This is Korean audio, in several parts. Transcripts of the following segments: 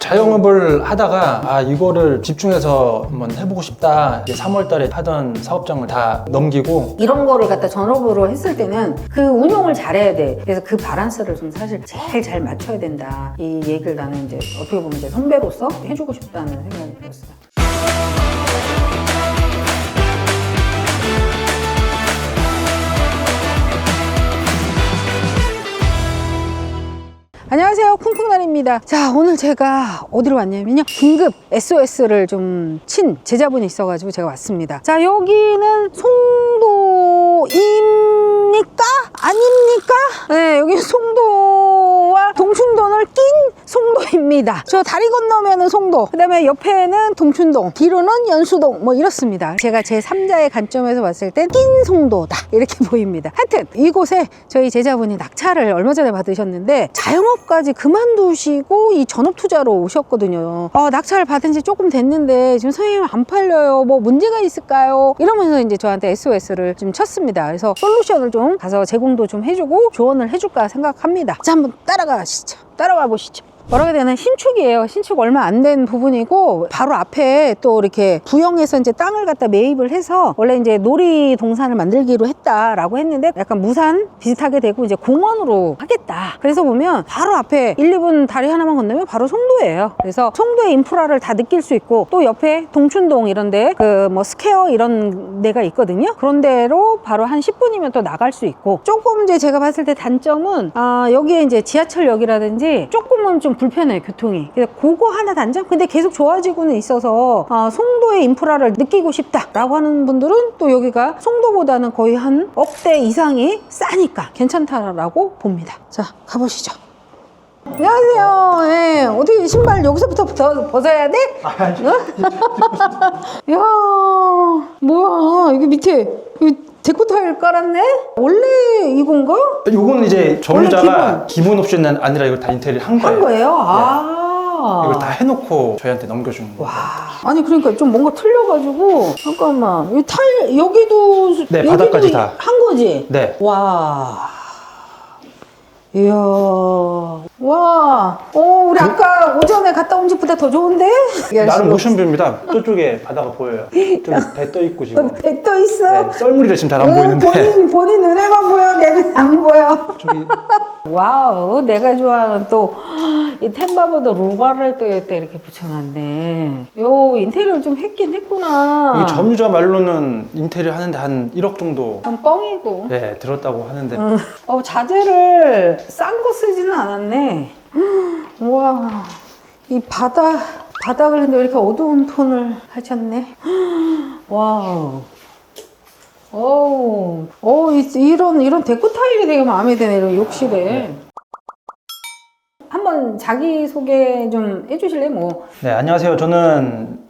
자영업을 하다가 이거를 집중해서 한번 해보고 싶다. 3월 달에 하던 사업장을 다 넘기고 이런 거를 갖다 전업으로 했을 때는 그 운용을 잘해야 돼. 그래서 그 바란스를 좀 사실 제일 잘 맞춰야 된다. 이 얘기를 나는 이제 어떻게 보면 이제 선배로서 해주고 싶다는 생각이 들었어요. 안녕하세요, 쿵쿵날입니다. 자, 오늘 제가 어디로 왔냐면요, 긴급 SOS를 좀 친 제자분이 있어가지고 제가 왔습니다. 자, 여기는 송도입니까? 아닙니까? 네, 여기 송도와 동춘동을 낀 송도입니다. 저 다리 건너면은 송도, 그 다음에 옆에는 동춘동, 뒤로는 연수동, 뭐 이렇습니다. 제가 제 3자의 관점에서 봤을 땐 낀 송도다, 이렇게 보입니다. 하여튼 이곳에 저희 제자분이 낙찰을 얼마 전에 받으셨는데 자영업까지 그만두시고 이 전업 투자로 오셨거든요. 낙찰을 받은 지 조금 됐는데 지금 선생님 안 팔려요, 뭐 문제가 있을까요? 이러면서 이제 저한테 SOS를 좀 쳤습니다. 그래서 솔루션을 좀 가서 제공도 좀 해주고 조언을 해줄까 생각합니다. 자, 한번 따라가 보시죠. 뭐라고 해야 되나, 신축이에요. 신축 얼마 안 된 부분이고, 바로 앞에 또 이렇게 부영에서 이제 땅을 갖다 매입을 해서 원래 이제 놀이동산을 만들기로 했다라고 했는데 약간 무산 비슷하게 되고 이제 공원으로 하겠다. 그래서 보면 바로 앞에 1, 2분 다리 하나만 건너면 바로 송도예요. 그래서 송도의 인프라를 다 느낄 수 있고, 또 옆에 동춘동 이런데 그 뭐 스퀘어 이런 데가 있거든요. 그런 데로 바로 한 10분이면 또 나갈 수 있고, 조금 이제 제가 봤을 때 단점은 여기에 이제 지하철역이라든지 조금은 좀 불편해요, 교통이. 그래서 그거 하나 단점? 근데 계속 좋아지고는 있어서 송도의 인프라를 느끼고 싶다라고 하는 분들은 또 여기가 송도보다는 거의 한 억대 이상이 싸니까 괜찮다라고 봅니다. 자, 가보시죠. 안녕하세요. 네, 어떻게 신발 여기서부터 벗어야 돼? 야, 뭐야, 여기 밑에 데코 타일 깔았네? 원래 이건가? 요거는 이제 점유자가 기본 옵션은 아니라 이걸 다 인테리어 한 거예요. 한 거예요? 이걸 다 해놓고 저희한테 넘겨주는 거예요. 와, 아니 그러니까 좀 뭔가 틀려가지고, 잠깐만, 이 타일 여기도 네, 여기도 바닥까지 다 한 거지? 네. 와, 이야, 와, 우리 아까 오전에 갔다 온 집보다 더 좋은데? 나름 모션뷰입니다. 저쪽에 바다가 보여요. 저기 배 떠 있고 지금. 배 떠 있어? 네, 썰물이라 지금 잘 안 보이는데. 본인 눈에만 보여, 내는 안 보여. 저기 와우, 내가 좋아하는 또 이 템바보드 로가를 또 이렇게 붙여놨네. 요 인테리어를 좀 했긴 했구나. 이 점유자 말로는 인테리어 하는데 한 1억 정도 좀 뻥이고. 네, 들었다고 하는데 자재를 싼 거 쓰지는 않았네. 우와, 이 바닥을 근데 왜 이렇게 어두운 톤을 하셨네. 와우. 이런 데코 타일이 되게 마음에 드네, 이런 욕실에. 네. 한번 자기소개 좀 해주실래요? 뭐. 네, 안녕하세요. 저는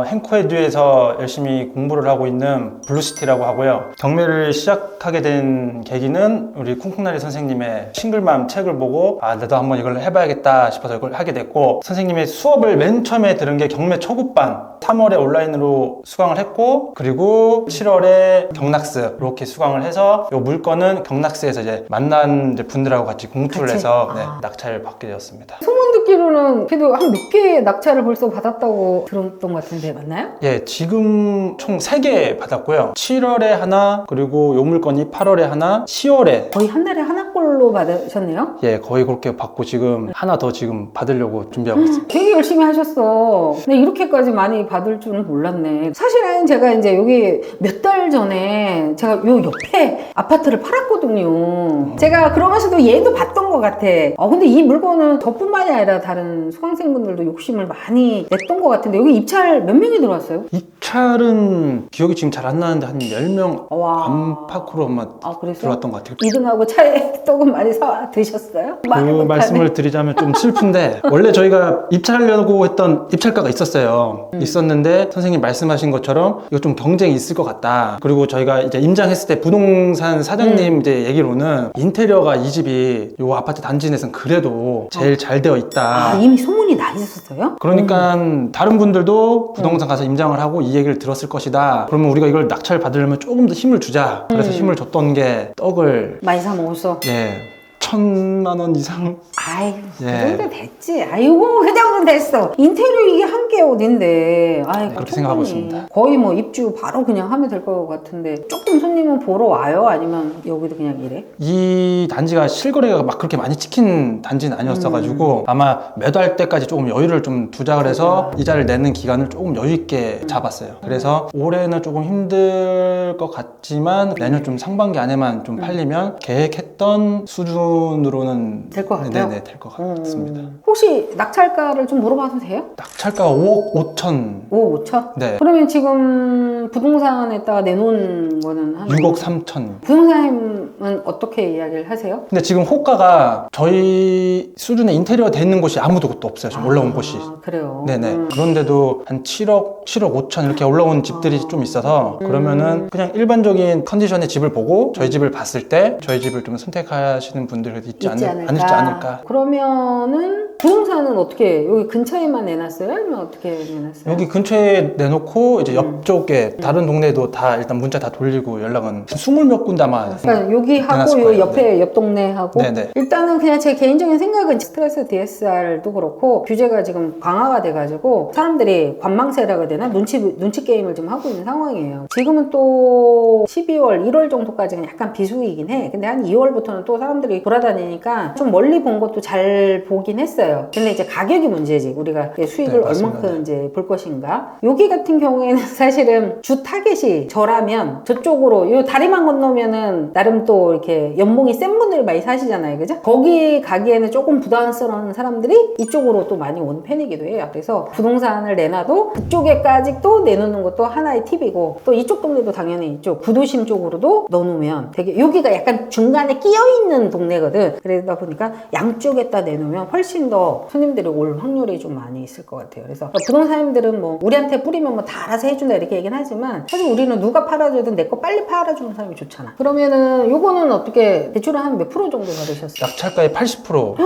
행코에듀에서 열심히 공부를 하고 있는 블루시티라고 하고요. 경매를 시작하게 된 계기는 우리 쿵쿵나리 선생님의 싱글맘 책을 보고 나도 한번 이걸 해봐야겠다 싶어서 이걸 하게 됐고, 선생님의 수업을 맨 처음에 들은 게 경매 초급반 3월에 온라인으로 수강을 했고, 그리고 7월에 경락스 이렇게 수강을 해서 이 물건은 경락스에서 이제 만난 이제 분들하고 같이 공투를 해서 낙찰을 받게 되었습니다. 소문 듣기로는 그래도 한 몇 개 낙찰을 벌써 받았다고 들었던 것 같은데 맞나요? 예, 지금 총 3개 받았고요. 7월에 하나, 그리고 요 물건이 8월에 하나, 10월에 거의 한 달에 하나꼴로 받으셨네요? 예, 거의 그렇게 받고 지금 하나 더 지금 받으려고 준비하고 있습니다. 되게 열심히 하셨어. 근데 이렇게까지 많이 받을 줄은 몰랐네. 사실은 제가 이제 여기 몇 달 전에 제가 요 옆에 아파트를 팔았거든요. 제가 그러면서도 얘도 봤던 것 같아. 근데 이 물건은 저뿐만이 아니라 다른 수강생분들도 욕심을 많이 냈던 것 같은데, 여기 입찰 몇 명이 들어왔어요? 입찰은 기억이 지금 잘 안 나는데 한 10명 와. 안팎으로 아마 그랬어? 들어왔던 것 같아요. 2등하고 차에 떡은 많이 사 드셨어요? 그 말씀을 드리자면 좀 슬픈데, 원래 저희가 입찰하려고 했던 입찰가가 있었어요. 있었는데 선생님 말씀하신 것처럼 이거 좀 경쟁이 있을 것 같다. 그리고 저희가 이제 임장했을 때 부동산 사장님 이제 얘기로는 인테리어가 이 집이 요 아파트 단지 내에서는 그래도 제일 잘 되어 있다. 이미 소문이 나 있었어요? 그러니까 다른 분들도 부동산 가서 임장을 하고 이 얘기를 들었을 것이다. 그러면 우리가 이걸 낙찰 받으려면 조금 더 힘을 주자. 그래서 힘을 줬던 게 떡을 많이 사 먹었어. 예, 5천만 원 이상. 아이, 예. 그 정도 됐지. 아이고, 그 정도 됐어. 인테리어 이게 한 개 어딘데. 아이, 그렇게 생각하고 있습니다. 거의 뭐 입주 바로 그냥 하면 될 것 같은데. 조금 손님은 보러 와요? 아니면 여기도 그냥 이래? 이 단지가 실거래가 막 그렇게 많이 찍힌 단지는 아니었어가지고 아마 매도할 때까지 조금 여유를 좀 두자 그래서 이자를 내는 기간을 조금 여유 있게 잡았어요. 그래서 올해는 조금 힘들 것 같지만 내년 좀 상반기 안에만 좀 팔리면 계획했던 수준으로는 될 것 같아요? 네네, 될 것 같습니다. 혹시 낙찰가를 좀 물어봐도 돼요? 낙찰가가 5억 5천. 5억 5천? 네. 그러면 지금 부동산에다가 내놓은 거는 한 6억 3천. 부동산은 어떻게 이야기를 하세요? 근데 지금 호가가 저희 수준의 인테리어 돼 있는 곳이 아무도 없어요. 지금 올라온 곳이. 그래요? 네네. 그런데도 한 7억 5천 이렇게 올라온 집들이 좀 있어서 그러면은 그냥 일반적인 컨디션의 집을 보고 저희 집을 봤을 때 저희 집을 좀 선택하시는 분들이 있지 않을까. 그러면은 부동산은 어떻게 여기 근처에만 내놨어요? 아니면 어떻게 내놨어요? 여기 근처에 내놓고 이제 옆쪽에 다른 동네도 다 일단 문자 다 돌리고 연락은 20몇 군데 아마 그러니까 여기 하고 내놨을 요 거예요. 옆에 네. 옆 동네 하고 네네. 일단은 그냥 제 개인적인 생각은 스트레스 DSR도 그렇고 규제가 지금 강화가 돼가지고 사람들이 관망세라고 해야 되나 눈치 게임을 좀 하고 있는 상황이에요. 지금은 또 12월 1월 정도까지는 약간 비수기이긴 해. 근데 한 2월부터는 또 사람들이 돌아다니니까 좀 멀리 본 것도 잘 보긴 했어요. 근데 이제 가격이 문제지. 우리가 수익을 네, 맞습니다. 얼만큼 이제 볼 것인가. 여기 같은 경우에는 사실은 주 타겟이 저라면 저쪽으로 요 다리만 건너면은 나름 또 이렇게 연봉이 센 분들이 많이 사시잖아요. 그죠? 거기 가기에는 조금 부담스러운 사람들이 이쪽으로 또 많이 오는 편이기도 해요. 그래서 부동산을 내놔도 그쪽에까지 또 내놓는 것도 하나의 팁이고 또 이쪽 동네도 당연히 이쪽 구도심 쪽으로도 넣어놓으면 되게 여기가 약간 중간에 끼어있는 동네거든. 그러다 보니까 양쪽에다 내놓으면 훨씬 더 손님들이 올 확률이 좀 많이 있을 것 같아요. 그래서 부동산님들은 뭐 우리한테 뿌리면 뭐 다 알아서 해준다 이렇게 얘기는 하지만 사실 우리는 누가 팔아주든 내 거 빨리 팔아주는 사람이 좋잖아. 그러면은 요거는 어떻게 대출을 한 몇 프로 정도 받으셨어요? 낙찰가의 80%.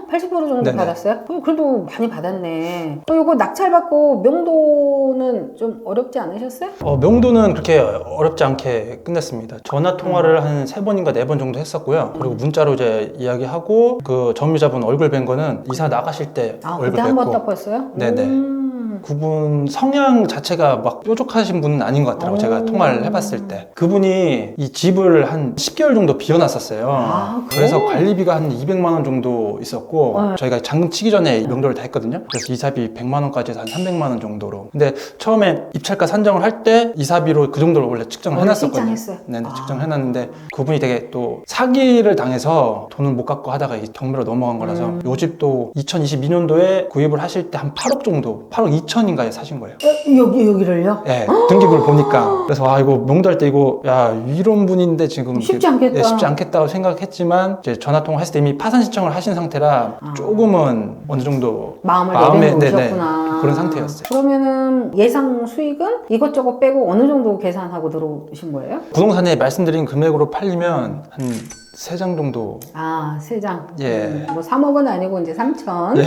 80% 정도 네네. 받았어요? 그래도 많이 받았네. 요거 낙찰받고 명도는 좀 어렵지 않으셨어요? 명도는 그렇게 어렵지 않게 끝냈습니다. 전화 통화를 한 3번인가 4번 정도 했었고요. 그리고 문자로 이제 이야기하고 그 전미자분 얼굴 뵌 거는 이사 나가실 때 얼굴 그때 한 번 뵙고. 딱 봤어요? 네네. 그분 성향 자체가 막 뾰족하신 분은 아닌 것 같더라고요. 제가 통화를 해봤을 때. 그분이 이 집을 한 10개월 정도 비워놨었어요. 그래서 관리비가 한 200만 원 정도 있었고 저희가 잔금 치기 전에 명도를 다 했거든요. 그래서 이사비 100만 원까지 해서 한 300만 원 정도로. 근데 처음에 입찰가 산정을 할 때 이사비로 그 정도로 원래 측정을 해놨었거든요. 네네, 측정을 해놨는데 그분이 되게 또 사기를 당해서 돈을 못 갚고 하다가 이 경매로 넘어간 거라서 요 집도 2022년도에 구입을 하실 때 한 8억 정도, 8억 2천인가에 사신 거예요. 여기를요? 네, 등기부를 보니까. 그래서 이거 명도할 때 이거 이런 분인데 지금 쉽지 않겠다. 네, 쉽지 않겠다고 생각했지만 이제 전화통화 했을 때 이미 파산 신청을 하신 상태라 조금은 어느 정도 마음을 내려놓으셨구나. 그런 상태였어요. 그러면은 예상 수익은 이것저것 빼고 어느 정도 계산하고 들어오신 거예요? 부동산에 말씀드린 금액으로 팔리면 한 3장 정도. 3장. 예. 뭐 3억은 아니고 이제 3천. 예.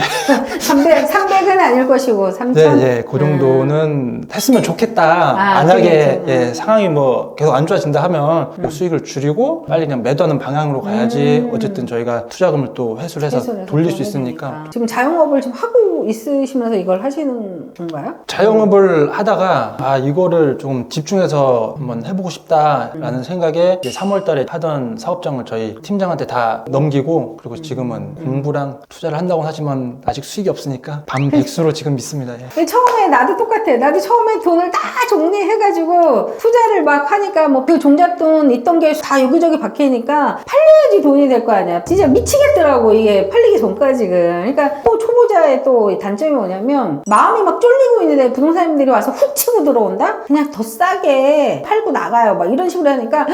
300은 아닐 것이고 3천. 네, 그 정도는 했으면 좋겠다. 만약에 그래. 상황이 뭐 계속 안 좋아진다 하면 그 수익을 줄이고 빨리 그냥 매도하는 방향으로 가야지. 어쨌든 저희가 투자금을 또 회수를 해서 돌릴 수 있으니까. 지금 자영업을 좀 하고 있으시면서 이걸 하시는 건가요? 자영업을 하다가 이거를 좀 집중해서 한번 해보고 싶다라는 생각에 이제 3월 달에 하던 사업장을 저희 팀장한테 다 넘기고 그리고 지금은 공부랑 투자를 한다고 하지만 아직 수익이 없으니까 반백수로 지금 믿습니다. 예. 처음에 나도 똑같아. 나도 처음에 돈을 다 정리해가지고 투자를 막 하니까 뭐 그 종잣돈 있던 게 다 여기저기 박히니까 팔려야지 돈이 될 거 아니야. 진짜 미치겠더라고 이게 팔리기 전까지는. 그러니까 또 초보자의 또 단점이 뭐냐면 마음이 막 쫄리고 있는데 부동산님들이 와서 훅 치고 들어온다? 그냥 더 싸게 팔고 나가요. 막 이런 식으로 하니까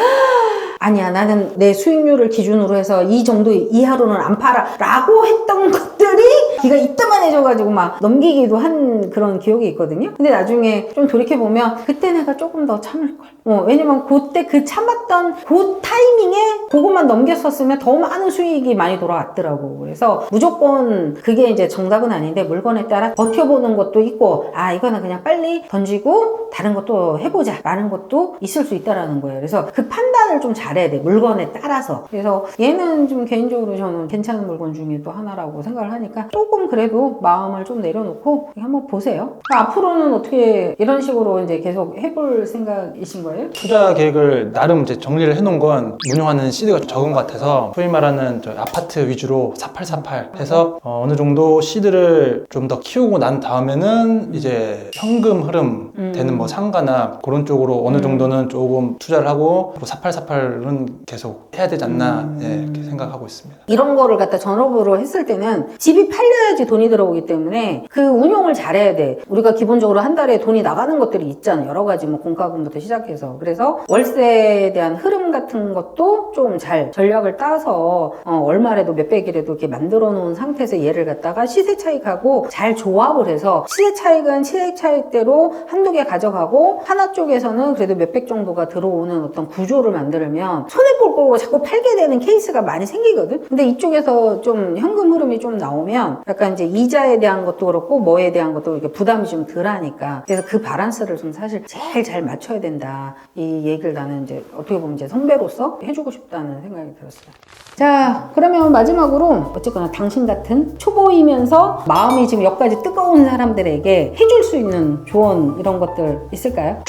아니야 나는 내 수익률을 기준으로 해서 이 정도 이하로는 안 팔아 라고 했던 것들이 귀가 이따만해져가지고 막 넘기기도 한 그런 기억이 있거든요. 근데 나중에 좀 돌이켜보면 그때 내가 조금 더 참을걸. 왜냐면 그때 그 참았던 그 타이밍에 그것만 넘겼었으면 더 많은 수익이 많이 돌아왔더라고. 그래서 무조건 그게 이제 정답은 아닌데 물건에 따라 버텨보는 것도 있고, 아, 이거는 그냥 빨리 던지고 다른 것도 해보자 라는 것도 있을 수 있다라는 거예요. 그래서 그 판단을 좀 잘해야 돼. 물건에 따라서. 그래서 얘는 좀 개인적으로 저는 괜찮은 물건 중에 또 하나라고 생각을 하니까 조금 그래도 마음을 좀 내려놓고 한번 보세요. 앞으로는 어떻게 이런 식으로 이제 계속 해볼 생각이신 거예요? 투자 계획을 나름 이제 정리를 해놓은 건 운용하는 시드가 적은 것 같아서 소위 말하는 저 아파트 위주로 4848 해서 어느 정도 시드를 좀 더 키우고 난 다음에는 이제 현금 흐름 되는 뭐 상가나 그런 쪽으로 어느 정도는 조금 투자를 하고 4848은 계속 해야 되지 않나 이렇게 생각하고 있습니다. 이런 거를 갖다 전업으로 했을 때는 집이 팔려야지 돈이 들어오기 때문에 그 운용을 잘해야 돼. 우리가 기본적으로 한 달에 돈이 나가는 것들이 있잖아. 여러 가지 뭐 공과금부터 시작해서. 그래서 월세에 대한 흐름 같은 것도 좀 잘 전략을 따서 얼마라도 몇백이라도 이렇게 만들어 놓은 상태에서 얘를 갖다가 시세 차익하고 잘 조합을 해서 시세 차익은 시세 차익대로 한두 개 가져가고 하나 쪽에서는 그래도 몇백 정도가 들어오는 어떤 구조를 만들면 손해볼 거고 자꾸 팔게 되는 케이스가 많이 생기거든. 근데 이쪽에서 좀 현금 흐름이 좀 나오면 약간 이제 이자에 대한 것도 그렇고 뭐에 대한 것도 이렇게 부담이 좀 덜하니까, 그래서 그 밸런스를 좀 사실 제일 잘 맞춰야 된다. 이 얘기를 나는 이제 어떻게 보면 이제 선배로서 해주고 싶다는 생각이 들었어요. 자, 그러면 마지막으로 어쨌거나 당신 같은 초보이면서 마음이 지금 여기까지 뜨거운 사람들에게 해줄 수 있는 조언 이런 것들 있을까요?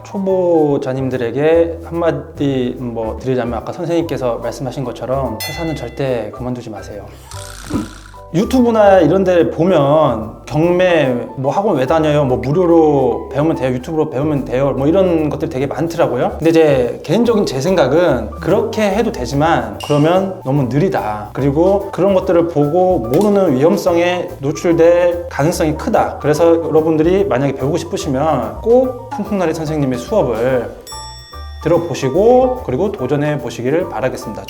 초보자님들에게 한마디 뭐 드리자면 아까 선생님께서 말씀하신 것처럼 회사는 절대 그만두지 마세요. 유튜브나 이런 데 보면 경매 뭐 학원 왜 다녀요? 뭐 무료로 배우면 돼요? 유튜브로 배우면 돼요? 뭐 이런 것들이 되게 많더라고요. 근데 이제 개인적인 제 생각은 그렇게 해도 되지만 그러면 너무 느리다. 그리고 그런 것들을 보고 모르는 위험성에 노출될 가능성이 크다. 그래서 여러분들이 만약에 배우고 싶으시면 꼭 쿵쿵나리 선생님의 수업을 들어보시고 그리고 도전해 보시기를 바라겠습니다.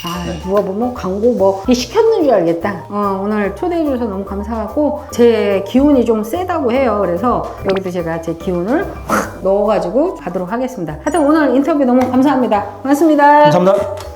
누가 보면 광고 뭐 시켰는 줄 알겠다. 오늘 초대해 주셔서 너무 감사하고, 제 기운이 좀 세다고 해요. 그래서 여기도 제가 제 기운을 확 넣어가지고 가도록 하겠습니다. 하여튼 오늘 인터뷰 너무 감사합니다. 고맙습니다. 감사합니다.